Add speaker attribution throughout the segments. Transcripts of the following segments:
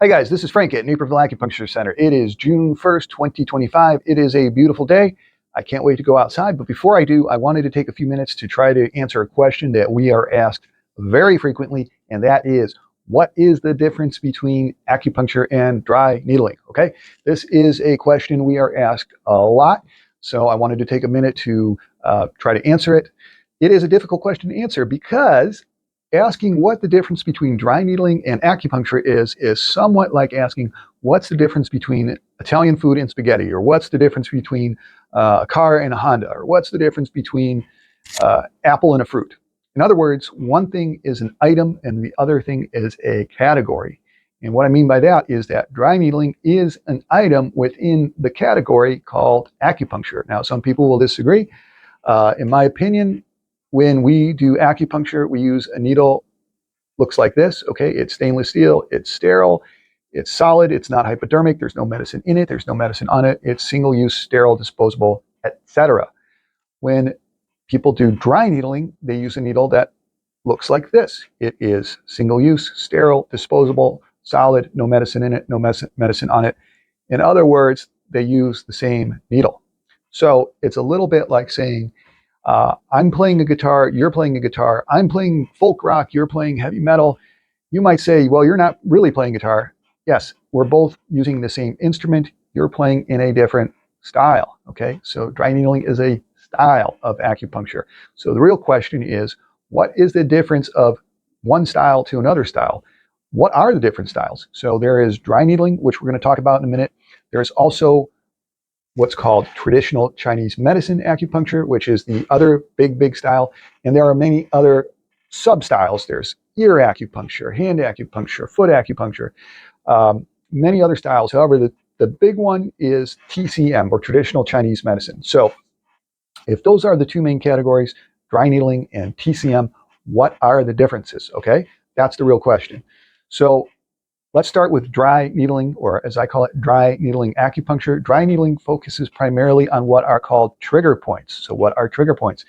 Speaker 1: Hi guys, this is Frank at Naperville Acupuncture Center. It is June 1st, 2025. It is a beautiful day. I can't wait to go outside, but before I do, I wanted to take a few minutes to try to answer a question that we are asked very frequently, and that is, what is the difference between acupuncture and dry needling? Okay, this is a question we are asked a lot, so I wanted to take a minute to try to answer it. It is a difficult question to answer because asking what the difference between dry needling and acupuncture is somewhat like asking what's the difference between Italian food and spaghetti, or what's the difference between a car and a Honda, or what's the difference between apple and a fruit. In other words, one thing is an item and the other thing is a category. And what I mean by that is that dry needling is an item within the category called acupuncture. Now, some people will disagree. In my opinion, when we do acupuncture, we use a needle, looks like this, okay? It's stainless steel, it's sterile, it's solid, it's not hypodermic, there's no medicine in it, there's no medicine on it, it's single-use, sterile, disposable, etc. When people do dry needling, they use a needle that looks like this. It is single-use, sterile, disposable, solid, no medicine in it, no medicine on it. In other words, they use the same needle. So it's a little bit like saying, I'm playing a guitar, you're playing a guitar, I'm playing folk rock, you're playing heavy metal. You might say, well, you're not really playing guitar. Yes, we're both using the same instrument. You're playing in a different style, okay? So dry needling is a style of acupuncture. So the real question is, what is the difference of one style to another style? What are the different styles? So there is dry needling, which we're going to talk about in a minute. There's also what's called traditional Chinese medicine acupuncture, which is the other big style. And there are many other sub-styles. There's ear acupuncture, hand acupuncture, foot acupuncture, many other styles. However, the big one is TCM, or traditional Chinese medicine. So if those are the two main categories, dry needling and TCM, what are the differences? Okay, that's the real question. So let's start with dry needling, or as I call it, dry needling acupuncture. Dry needling focuses primarily on what are called trigger points. So what are trigger points?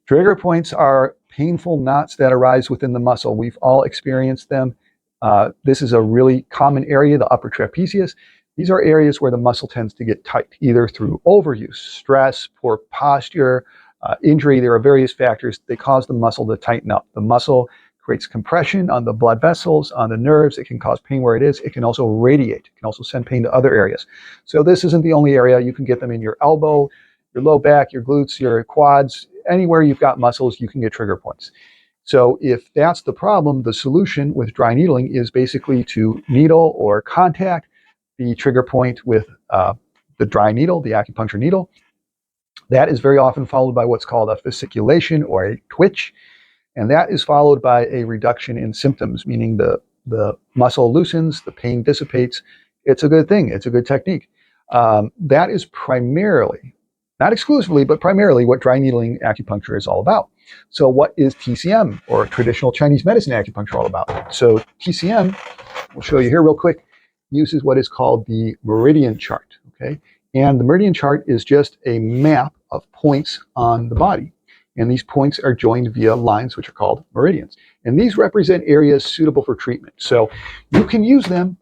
Speaker 1: Trigger points are painful knots that arise within the muscle. We've all experienced them. This is a really common area, the upper trapezius. These are areas where the muscle tends to get tight, either through overuse, stress, poor posture, injury. There are various factors that cause the muscle to tighten up. The muscle creates compression on the blood vessels, on the nerves. It can cause pain where it is. It can also radiate. It can also send pain to other areas. So this isn't the only area. You can get them in your elbow, your low back, your glutes, your quads. Anywhere you've got muscles, you can get trigger points. So if that's the problem, the solution with dry needling is basically to needle or contact the trigger point with the dry needle, the acupuncture needle. That is very often followed by what's called a fasciculation or a twitch. And that is followed by a reduction in symptoms, meaning the muscle loosens, the pain dissipates. It's a good thing. It's a good technique. That is primarily, not exclusively, but primarily what dry needling acupuncture is all about. So what is TCM, or traditional Chinese medicine acupuncture, all about? So TCM, we'll show you here real quick, uses what is called the meridian chart. Okay, and the meridian chart is just a map of points on the body. And these points are joined via lines, which are called meridians. And these represent areas suitable for treatment. So you can use them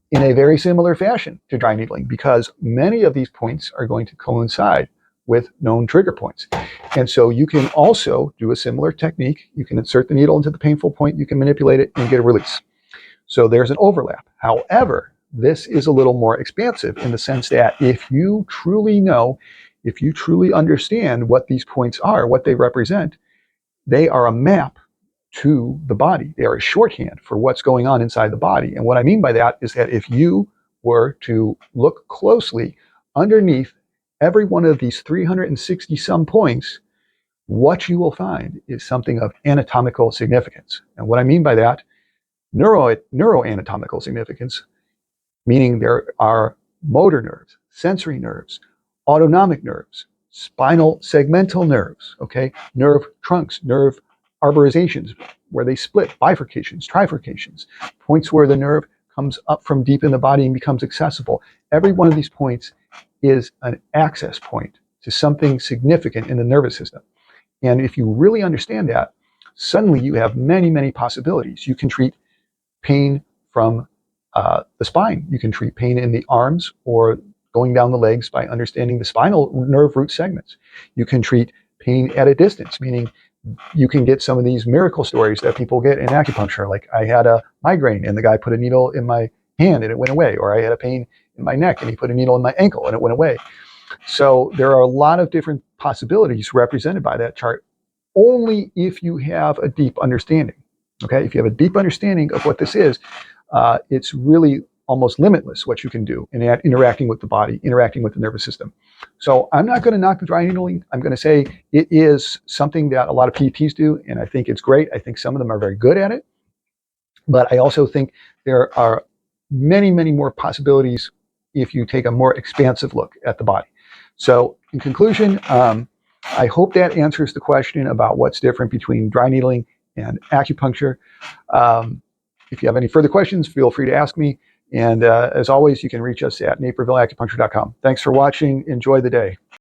Speaker 1: in a very similar fashion to dry needling, because many of these points are going to coincide with known trigger points. And so you can also do a similar technique. You can insert the needle into the painful point, you can manipulate it and get a release. So there's an overlap. However, this is a little more expansive in the sense that if you truly know, if you truly understand what these points are, what they represent, they are a map to the body. They are a shorthand for what's going on inside the body. And what I mean by that is that if you were to look closely underneath every one of these 360 some points, what you will find is something of anatomical significance. And what I mean by that, neuroanatomical significance, meaning there are motor nerves, sensory nerves, autonomic nerves, spinal segmental nerves, okay, nerve trunks, nerve arborizations, where they split, bifurcations, trifurcations, points where the nerve comes up from deep in the body and becomes accessible. Every one of these points is an access point to something significant in the nervous system. And if you really understand that, suddenly you have many possibilities. You can treat pain from the spine. You can treat pain in the arms or going down the legs by understanding the spinal nerve root segments. You can treat pain at a distance, meaning you can get some of these miracle stories that people get in acupuncture. Like, I had a migraine and the guy put a needle in my hand and it went away. Or I had a pain in my neck and he put a needle in my ankle and it went away. So there are a lot of different possibilities represented by that chart, only if you have a deep understanding. Okay, if you have a deep understanding of what this is, it's really almost limitless what you can do in interacting with the body, interacting with the nervous system. So I'm not going to knock the dry needling. I'm going to say it is something that a lot of PTs do, and I think it's great. I think some of them are very good at it. But I also think there are many, many more possibilities if you take a more expansive look at the body. So in conclusion, I hope that answers the question about what's different between dry needling and acupuncture. If you have any further questions, feel free to ask me. And as always, you can reach us at napervilleacupuncture.com. Thanks for watching. Enjoy the day.